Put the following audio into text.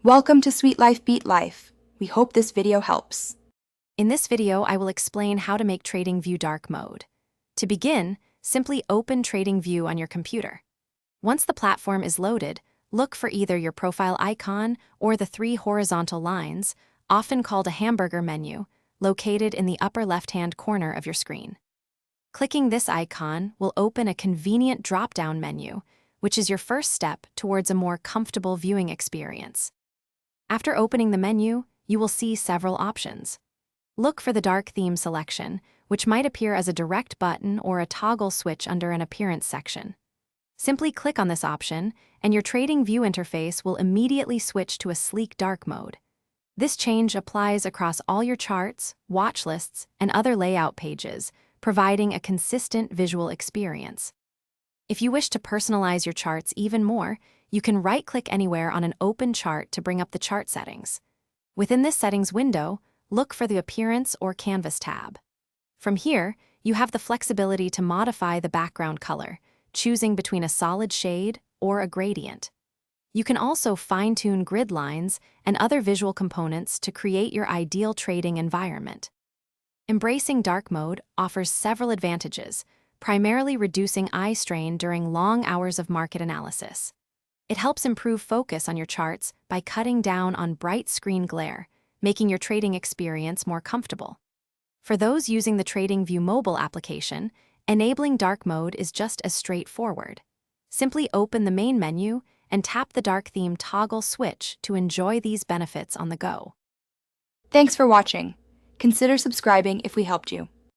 Welcome to Sweet Life Beat Life. We hope this video helps. In this video, I will explain how to make TradingView dark mode. To begin, simply open TradingView on your computer. Once the platform is loaded, look for either your profile icon or the three horizontal lines, often called a hamburger menu, located in the upper left-hand corner of your screen. Clicking this icon will open a convenient drop-down menu, which is your first step towards a more comfortable viewing experience. After opening the menu, you will see several options. Look for the dark theme selection, which might appear as a direct button or a toggle switch under an appearance section. Simply click on this option, and your TradingView interface will immediately switch to a sleek dark mode. This change applies across all your charts, watch lists, and other layout pages, providing a consistent visual experience. If you wish to personalize your charts even more, you can right-click anywhere on an open chart to bring up the chart settings. Within this settings window, look for the Appearance or Canvas tab. From here, you have the flexibility to modify the background color, choosing between a solid shade or a gradient. You can also fine-tune grid lines and other visual components to create your ideal trading environment. Embracing dark mode offers several advantages, primarily reducing eye strain during long hours of market analysis. It helps improve focus on your charts by cutting down on bright screen glare, making your trading experience more comfortable. For those using the TradingView mobile application, enabling dark mode is just as straightforward. Simply open the main menu and tap the dark theme toggle switch to enjoy these benefits on the go. Thanks for watching. Consider subscribing if we helped you.